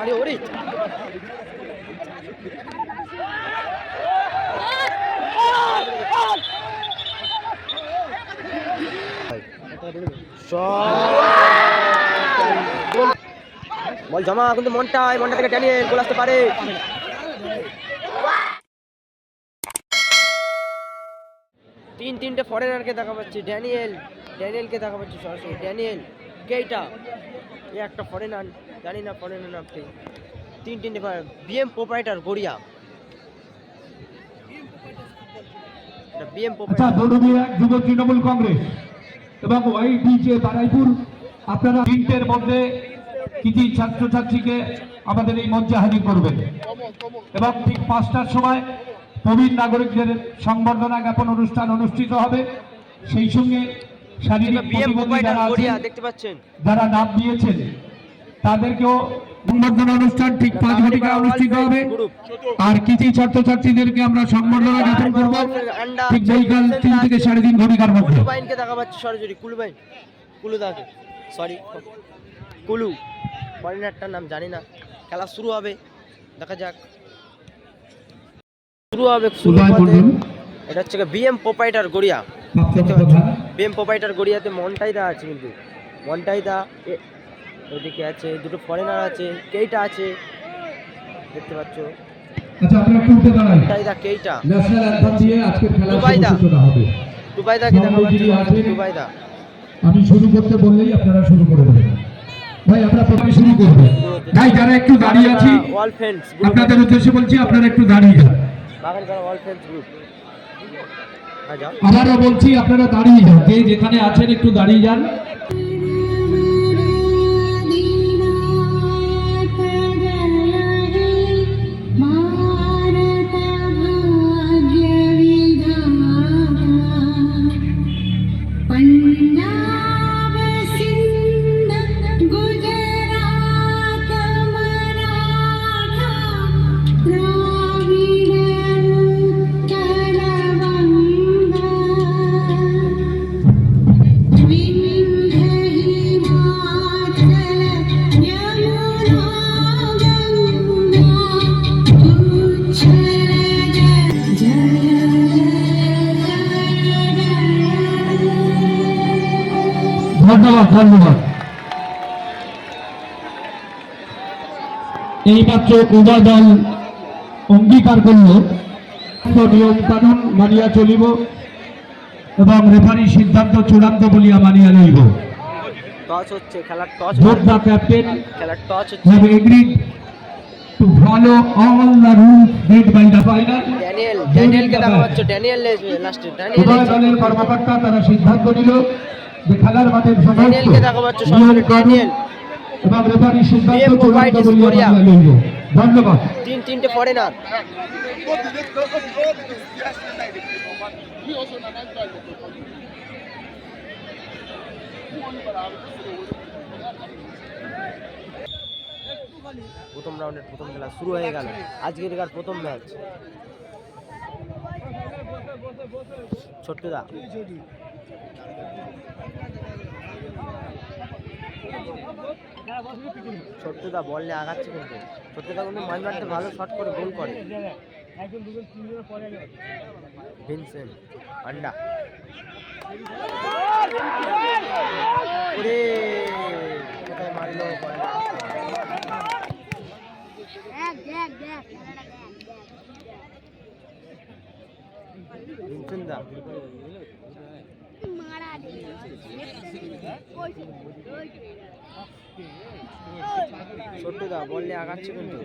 আরে ওরে বল জমা, কিন্তু মনটা থেকে ড্যানিয়েল গোল আসতে পারে। তিনটে ফরেনারকে দেখা পাচ্ছে। ড্যানিয়েলকে দেখা পাচ্ছে সরাসরি। ড্যানিয়েল কেইটা, এ একটা ফরেনার, জানি না ফরেনার নামটি। তিনটে বিএম প্রোপাইটার গড়িয়া, বিএম যুব তৃণমূল কংগ্রেস এবং ওয়াইডিজে বারাইপুর, আপনারা তিনটের মধ্যে কিছু ছাত্রছাত্রীকে আমাদের এই মঞ্চে হাজির করবেন এবং ঠিক 5টার সময় প্রবীণ নাগরিকদের সংবর্ধনা জ্ঞাপন অনুষ্ঠান অনুষ্ঠিত হবে। সেই সঙ্গে শারীরিক প্রতিবন্ধী যারা আছেন, যারা নাম দিয়েছেন, তাদেরকেও সংবর্ধনা অনুষ্ঠান ঠিক 5 ঘটিকায় অনুষ্ঠিত হবে। আর কিছু ছাত্রছাত্রীদেরকে আমরা সংবর্ধনা জ্ঞাপন করব ঠিক বৈকাল 3 থেকে 3.5 ঘটিকার মধ্যে। কুলুবাইনকে দেখা পাচ্ছে সরাসরি। কুলু ফরেনারটার নাম জানি না। খেলা শুরু হবে, দেখা যাক। এটা হচ্ছে BM proprietor Garia. BM proprietor গড়িয়াতে মন্টাইদা আছে, কিন্তু মন্টাইদা ওইদিকে আছে, দুটো ফরেনার আছে, কেইটা আছে দেখতে পাচ্ছ। আচ্ছা, আপনারা একটু উঠে দাঁড়ান। মন্টাইদা, কেইটা, ন্যাশনাল অ্যান্থেম দিয়ে আজকের খেলা সূচনা হবে। দুবাইদাকে দেখা পাচ্ছে। দুবাইদা, আমি শুরু করতে বললেই আপনারা শুরু করে দেবেন। ভাই আপনারা প্রথমে শুরু করবেন। ভাই যারা একটু দাঁড়িয়ে আছি, আপনাদের উদ্দেশ্যে বলছি, আপনারা একটু দাঁড়িয়ে যান। আবারও বলছি, আপনারা দাঁড়িয়ে যান, যে যেখানে আছেন একটু দাঁড়িয়ে যান। ধন্যবাদ। এইমাত্র উভয় দল অঙ্গীকার করল নিয়ম কানুন মানিয়া চলিব এবং রেফারি সিদ্ধান্ত চূড়ান্ত বলিয়া মানিয়া লইব। টস হচ্ছে, খেলার toss. The captain have agreed to follow all the rules made by the final. ড্যানিয়েলকে দেখা পাচ্ছে। ড্যানিয়েল লাস্টে উভয় দলের কর্মকর্তা তারা সিদ্ধান্ত নিল যে খেলার মাঠের ড্যানিয়েলকে দেখা পাচ্ছে সরাসরি। ড্যানিয়েল এবং রেফারি সিদ্ধান্ত চূড়ান্ত বলিয়া মানিয়া লইব। ধন্যবাদ। তিনটে ফরেনার। প্রথম রাউন্ডের প্রথম খেলা শুরু হয়ে গেল। আজকের প্রথম ম্যাচ। ছোট্টদা, বললে আগাচ্ছে, কিন্তু ছোট্টদা কিন্তু মাঝ মাঠে ভালো শট করে গোল করে। ভিনসেন্ট আন্ডা, ওরে কোথায় মারলো। ভিনসেন্ট দা ছোট্টদা বললে আগাচ্ছে, কিন্তু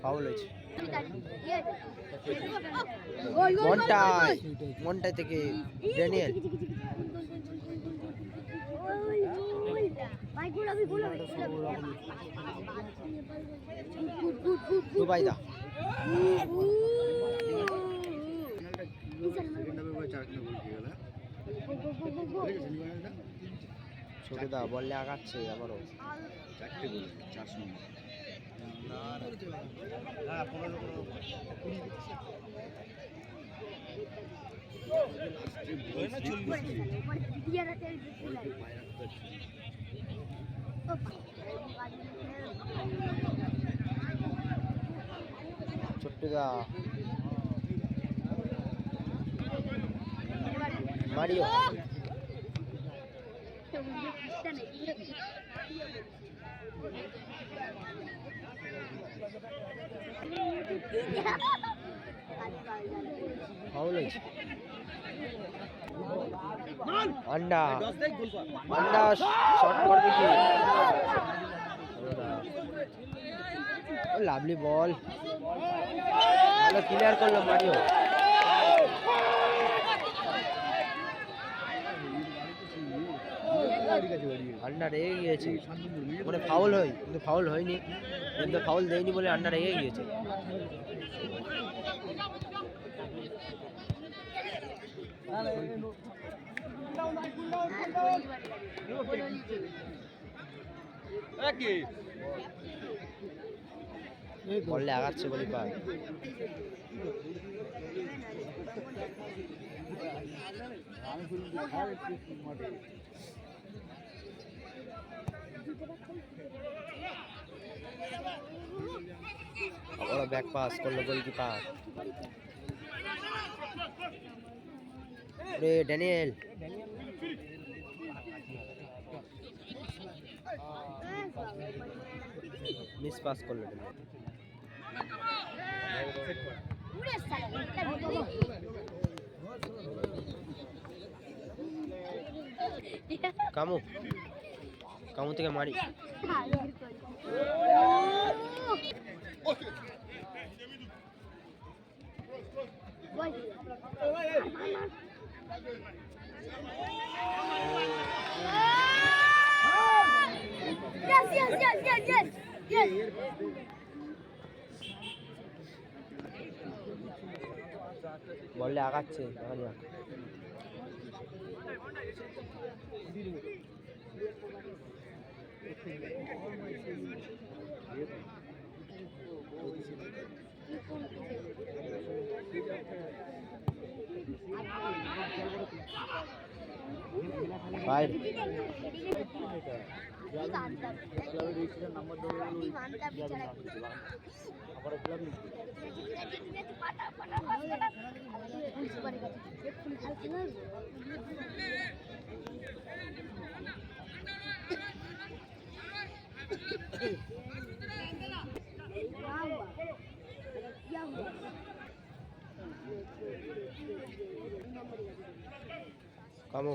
ফাউল হয়েছে। মন্টাই থেকে ড্যানিয়েল। দুবাইদা, ছোটদা বললে আগাচ্ছে আবারও। ছোট্টুদা মারিও ফাউল হয়েছে আন্ডা আন্ডা শট করবে কি লাভলি বল ভালো ক্লিয়ার করলো মারিও আন্ডা রেগে গিয়েছে মানে ফাউল হয় কিন্তু ফাউল হয়নি কিন্তু ফাউল দেয়নি বলে আন্ডা রেগে গিয়েছে বললে আগাচ্ছে বলি পায় আবার ব্যাক পাস করলো গোলকিপার রে ড্যানিয়েল মিস পাস করলো কামু কামু থেকে মারি বললে আগাচ্ছে দেখা যাক বাইরে কামু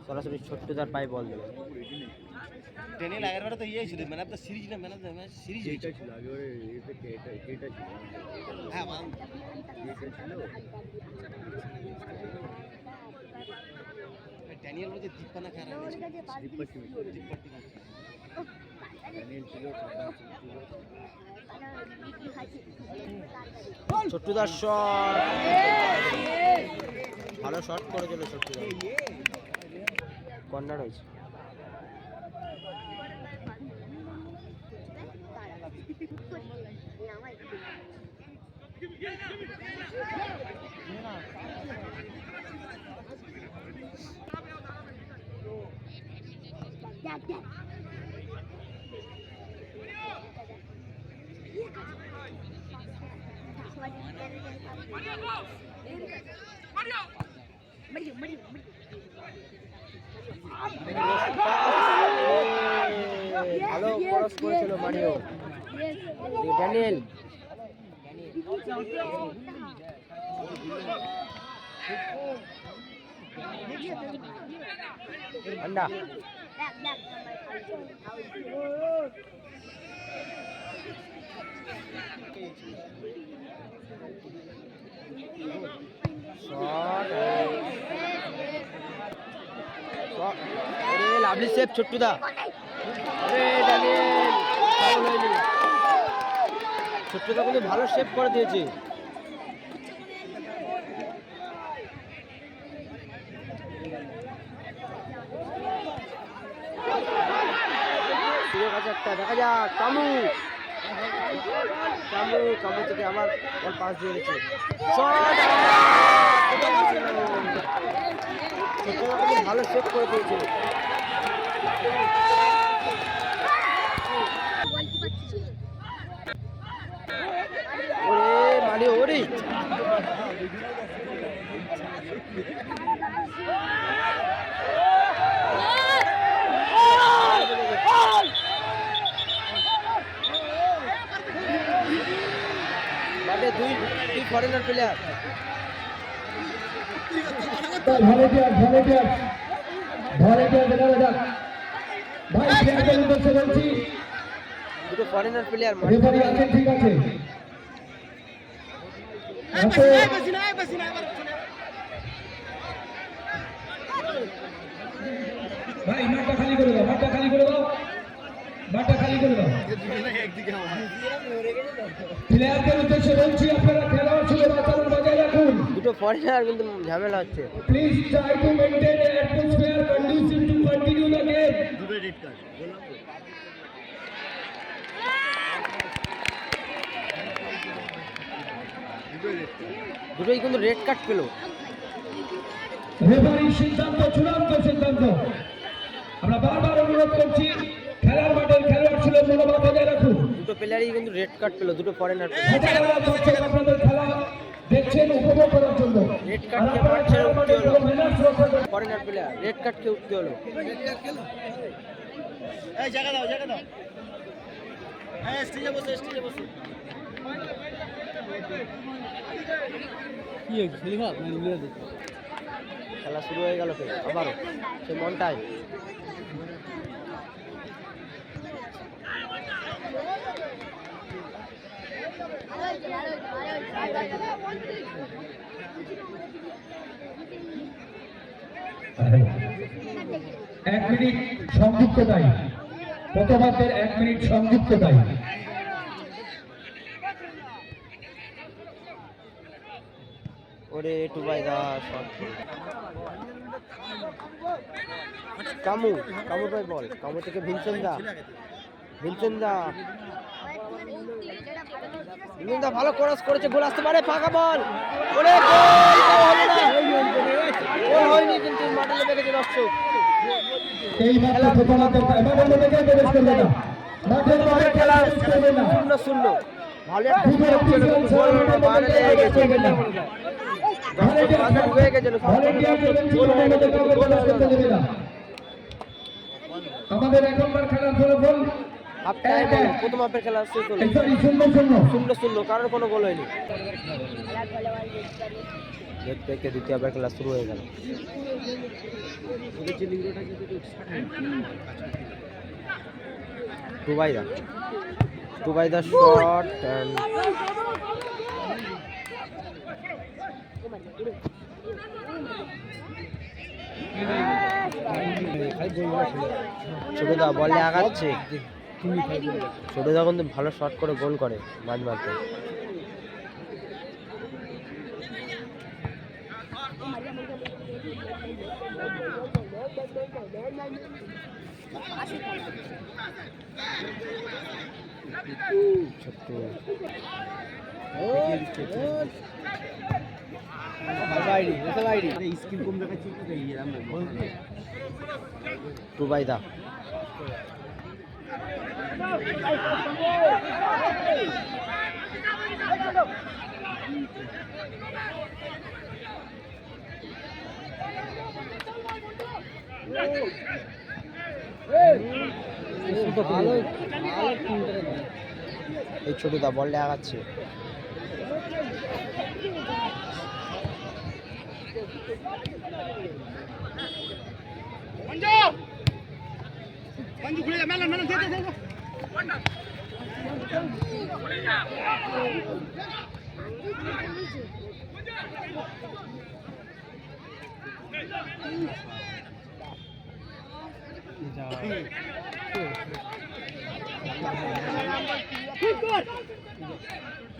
সরাসরি ছোট্টদার পায়ে বল দেবে টেনে লাগার পরে তো ইয়ে ছিল ম্যান অফ দ্য সিরিজ না man of the match series এটা ছিল আগে ওই এটা ছিল হ্যাঁ মান এটা ছিল ড্যানিয়েল বলছে দীপানা খায় ড্যানিয়েল ছিল ছোট্টুদার শট ভালো শট করেছিল ছোট্টুদা কর্নার হয়েছে ভালো ক্রস করেছিল মারিও ড্যানিয়েল আন্ডা লাভলি সেভ ছোট্টুদা। ছোট্টদা কিন্তু ভালো শেপ করে দিয়েছে। সুযোগ আছে একটা, দেখা যাক। কামু কামু কামু থেকে আমার বল পাস দিয়ে গেছে। ভালো শেপ করে দিয়েছে। ওরে মানে ওরে দুই ফরেনার প্লেয়ার। ভলেন্টিয়ার দেখা যাক ভাই, প্লেয়ারদের উদ্দেশ্যে বলছি, দুটো ফরেনার প্লেয়ার। রেফারি আছেন, ঠিক আছে। ভাই মাঠটা খালি করে দাও, মাঠটা খালি করে দাও, মাঠটা খালি করে দাও। প্লেয়ারদের উদ্দেশ্যে বলছি, আপনারা খেলোয়াড় ছিল বাঁচানোর বজায় রাখুন। দুটো ফরেনার কিন্তু ঝামেলা হচ্ছে। Please try to maintain A atmosphere condition to continue the game. দুটো রেড কার্ড দুটোই কিন্তু রেড কার্ড পেল। রেফারির সিদ্ধান্ত চূড়ান্ত সিদ্ধান্ত। আমরা বারবার অনুরোধ করছি, খেলার মাঠের খেলোয়াড় ছিল মনোভাব বজায় রাখুন। দুটো প্লেয়ারই কিন্তু রেড কার্ড পেল, দুটো ফরেনার। আপনাদের খেলা দেখছেন উপভোগ করার জন্য। রেড কার্ড কে মাঠ ছেড়ে উঠতে হলো। ফরেনার প্লেয়ার রেড কার্ড কে উঠতে হলো। এই জায়গা দাও হ্যাঁ, স্টেজে বসে খেলা শুরু হয়ে গেল ফের আবারও সে মনটাই। এক মিনিট সংযুক্ততাই, প্রথমার্ধের 1 মিনিট সংযুক্ততাই। ওরে টুবাই দা শট। কামু ভাই বল, কামু থেকে ভিনসেন দা ভালো ক্রস করেছে, গোল আসতে পারে, ফাঁকা বল। ওরে গোল হয়নি, কিন্তু মাঠে লেগে গেছে দর্শক। এই মাঠে প্রথমার্ধের প্রবেশ করবে না, মাঠের বাইরে খেলা 0-0। ভালো একটা গোল বাইরে লেগে গেছে। আমাদের এখনকার খেলার ফলাফল প্রথম হাফের খেলা শেষ হলো 0-0, কারোর কোনো গোল হয়নি। দেখতে দ্বিতীয় হাফের খেলা শুরু হয়ে গেল। টুবাইদা শট ছোটদা বলে আগাচ্ছে। ছোটদা কিন্তু ভালো শট করে গোল করে মাঝ মাঝে। টুবাইদা এই ছোটদা বলটা আগাচ্ছে।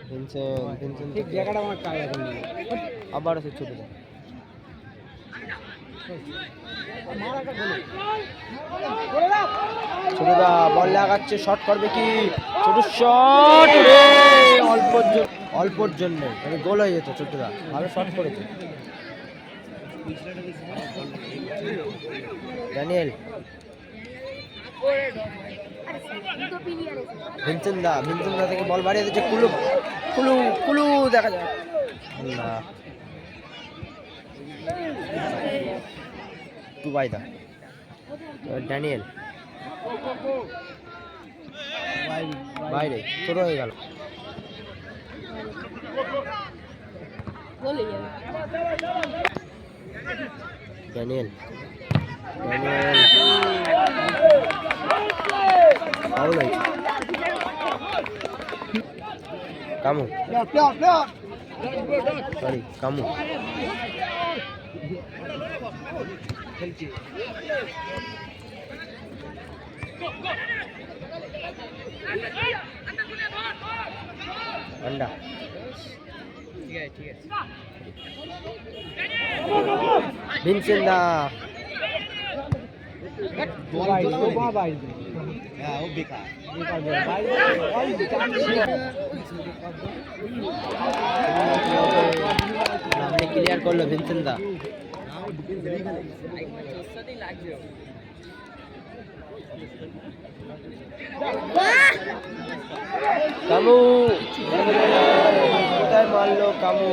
ভিনসেন্ট ঠিক জায়গাটা আমার কাজ এখন আবার আছে ছোটদা ছোটদা বল লাগাচ্ছে শট করবে কি ছোট শট অল্পর জন্য গোল হয়ে যেত ছোটদা ভালো শট করেছে ড্যানিয়েল ভিনসেন্ট দা থেকে বল বাড়িয়ে দিচ্ছে কুলু কুলু কুলু দেখা যায় না টুবাইদা ড্যানিয়েল বাইরে ছোট হয়ে গেল ড্যানিয়েল ড্যানিয়েল ফাউল হয়েছে কামু সরি কামু अंडा ठीक है ভিনসেন্ট দা ক্লিয়ার করলো ভিনসেন্ট দা কামু কোথায় মারলো কামু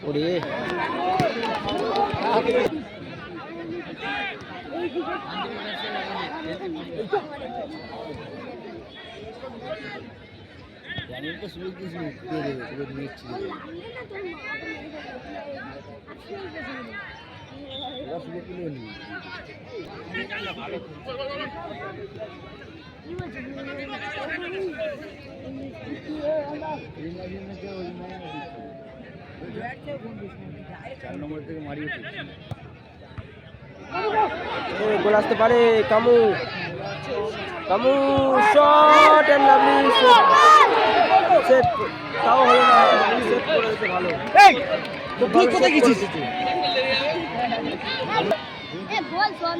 ওরে তো শুরু দিয়ে দেবে পুরো নিচ্ছি ওরা শুরু তুলে নিই চার নম্বর থেকে মারি গোল আসতে পারে কামু কামু শট এন্ড লাভলি সেট তাও হলো না সেট করেছে ভালো এই তো তুই কোথায় গেছিস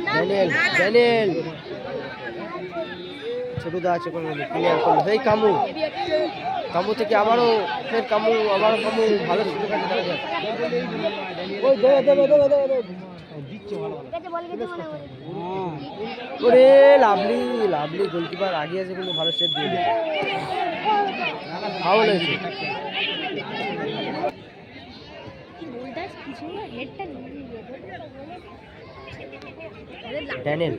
ড্যানিয়েল ড্যানিয়েল ছোটদা আছে কোনো ক্লিয়ার করলো এই কামু কামু থেকে আবারও ফের কামু আবারও কামু ভালো শুরু করে দেখা যায় ওই দে দিচ্ছে ভালো ওরে লাভলি লাভলি গোলকিপার আগে আছে কিন্তু ভালো সেভ দিয়ে দিল ফাউল হয়েছে ড্যানিয়েল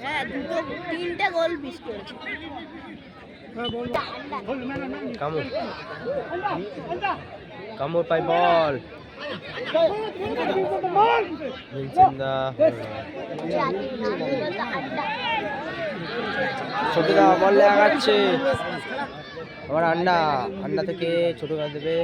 হ্যাঁ দুটো তিনটা গোল মিস করেছে কামু কামুর পাই বল ছোটদা বল লাগাচ্ছে আবার আন্ডা আন্ডা থেকে ছোট করে দেবে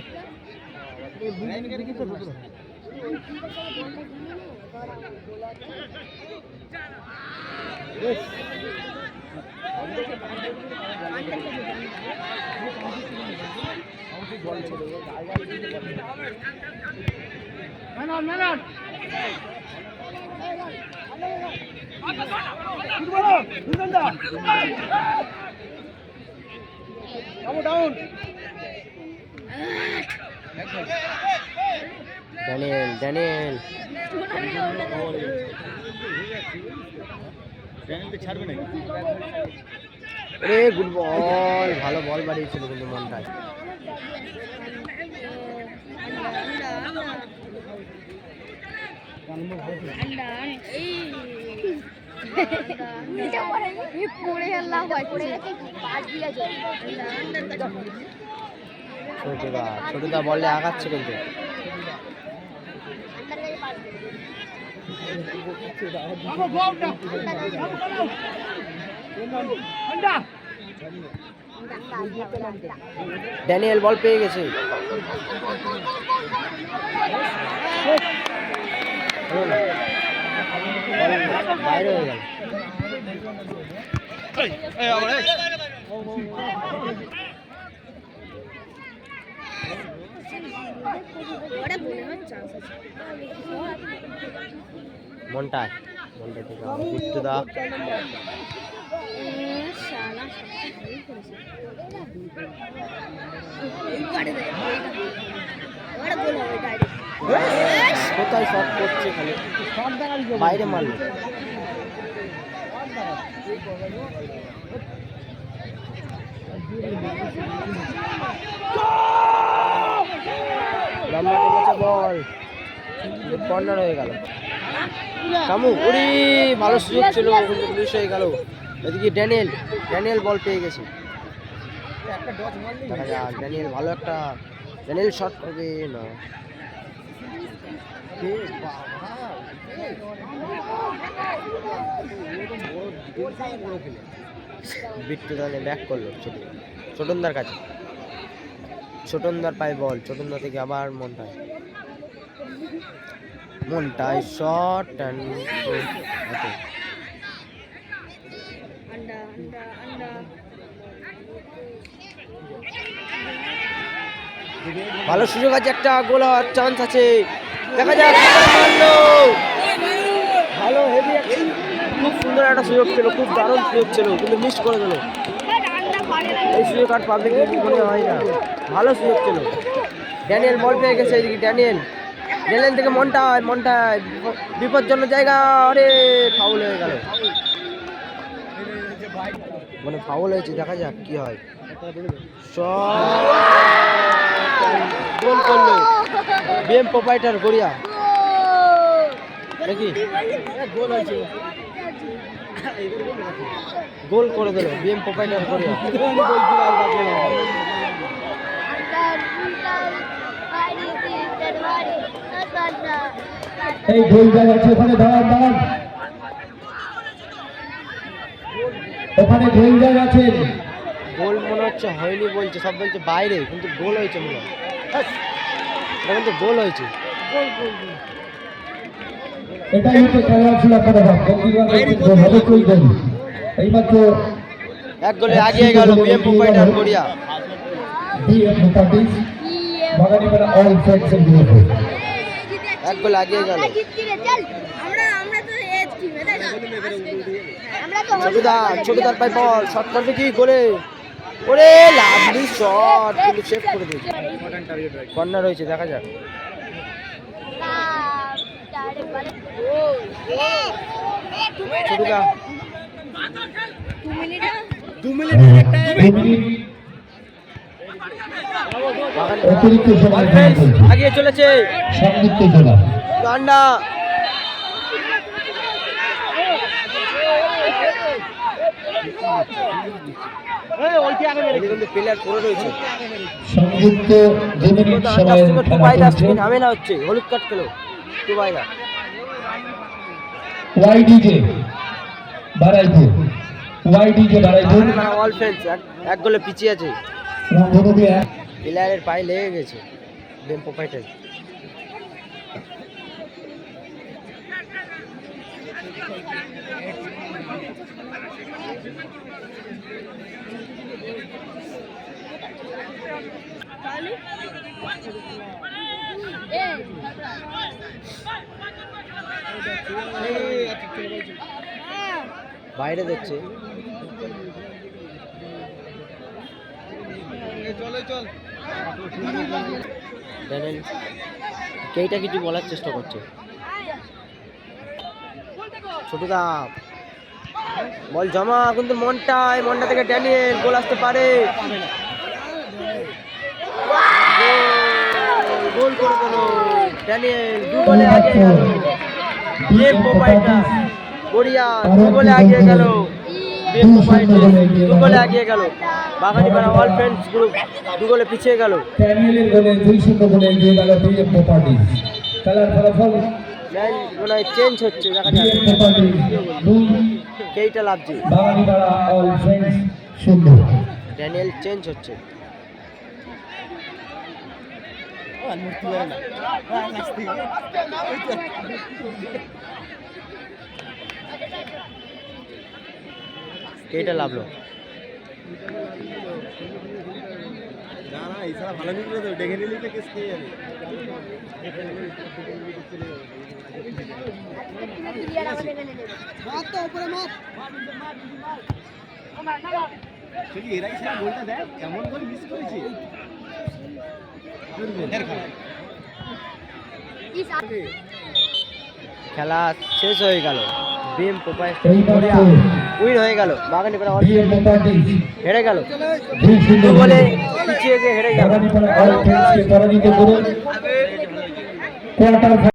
ড্যানিয়েল ড্যানিয়েল ছাড়বে নাকি রে গুড বল ভালো বল বাড়িয়েছিল কিন্তু মনটায় ছোটদা বলে আগাচ্ছে কিন্তু ড্যানিয়েল বল পেয়ে গেছে বাইরে হয়ে গেল। ওটা গোল হওয়ার চান্স আছে। মনটা থেকে আবার বিট্টু দা শালা ভালোই করেছে। এইবারে দেয়, ওটা গোল হবে ডাইরেক্ট। কোথায় শট করছে খালি বাইরে মারলো। লম্বা করেছে বল, কর্নার হয়ে গেল। কামু উড়ি ভালো সুযোগ ছিল কিন্তু মিস হয়ে গেল। এদিকে ড্যানিয়েল বল পেয়ে গেছে। দেখা যাক ড্যানিয়েল ভালো একটা ড্যানিয়েল শট করবে না। বিট্টু তাহলে ব্যাক করলো ছোটনদার কাছে। ছোটনদার পায় বল, ছোটনদার থেকে আবার মনটায় শট অ্যান্ড আন্ডা আন্ডা আন্ডা ভালো সুযোগ আছে, একটা গোল হওয়ার চান্স আছে। দেখা যাক মারলো ভালো হেভি, খুব সুন্দর একটা সুযোগ ছিল, খুব দারুণ সুযোগ ছিল কিন্তু মিস করে দিল। এই সুযোগ আর পাবলিক মনে হয় না, ভালো সুযোগ ছিল। ড্যানিয়েল বল পেয়ে গেছে, এদিকে ড্যানিয়েল থেকে মনটা বিপজ্জনক জায়গা। আরে ফাউল হয়ে গেল, মানে ফাউল হয়েছে। দেখা যাক কি হয়। গোল করলো বিএম প্রোপাইটার গড়িয়া নাকি গোল করে দিল বিএম প্রোপাইটার গড়িয়া। এই গোল জায়গা আছে ওখানে, দাঁড়ান ওখানে গোল জায়গা আছে। গোল মনে হচ্ছে হয়নি বলছে, সব বলছে বাইরে, কিন্তু গোল হয়েছে মনে হয়। কিন্তু গোল হয়েছে। এটাই হচ্ছে খেলার ছিল এইমাত্র এক গোলে আগিয়ে গেল BM proprietor Garia. Baganipara all friends এর বিরুদ্ধে এক গোলে আগিয়ে গেল। ছোটদার পাই বল, শট করবে কি গোলে? ওরে লাভলি শট, কিন্তু সেভ করে দিয়েছে। কর্নার হয়েছে, দেখা যাক। ছোটদা 2 মিনিট অতিরিক্ত সময় আগিয়ে চলেছে সংযুক্ত জেলা কান্না। প্লেয়ার পড়ে রয়েছে। সংযুক্ত 2 মিনিট সময়ের খেলা চলছে। ঝামেলা হচ্ছে, হলুদ কার্ড খেলো টুবাইরা। ওয়াইডিজে বারাইপুর অল ফ্রেন্ডস এক গোলে পিছিয়ে আছে। রংধনুবিয়া প্লেয়ারের পায়ে লেগে গেছে বিএম প্রোপাইটার। বাইরে যাচ্ছে। ড্যানিয়েল কেইটা কিছু বলার চেষ্টা করছে। ছোটদা বল জমা, কিন্তু মনটা থেকে ড্যানিয়েল গোল আসতে পারে। গোল করে দিল ড্যানিয়েল, 2 গোলে আগিয়ে গেল বিএম প্রোপাইটার গড়িয়া। 2 গোলে আগিয়ে গেল বিএম প্রোপাইটার, 2 গোলে আগিয়ে গেল। বাগানীপাড়া অল ফ্রেন্ডস গ্রুপ 2 গোলে পিছিয়ে গেল। ড্যানিয়েলের গোলে 2-0 গোলে এগিয়ে গেল বিএম প্রপার্টিজ। খেলার ফলাফল মনে হয় চেঞ্জ হচ্ছে, দেখা যাক বিএম প্রপার্টিজ 2 কেইটা লাভছে। বাগানীপাড়া অল ফ্রেন্ডস 0। ড্যানিয়েল চেঞ্জ হচ্ছে। কেইটা লাভলো। না না এছাড়া ভালো নিয়ে তো ডেকে নিলি তো কেস খেয়ে যাবে। সেটি এরাই সেরা গোলটা দেয়, কেমন গোল মিস করেছি। খেলা শেষ হয়ে গেল, বিম পোপায় এই মাত্র উইন হয়ে গেল, বাগানীপাড়া বিএম প্রপার্টিজ হেরে গেল, 2-0 বলে পিছিয়ে গিয়ে হেরে গেল। বাগানীপাড়া অল ফ্রেন্ডসকে পরাজিত করে কোয়ার্টার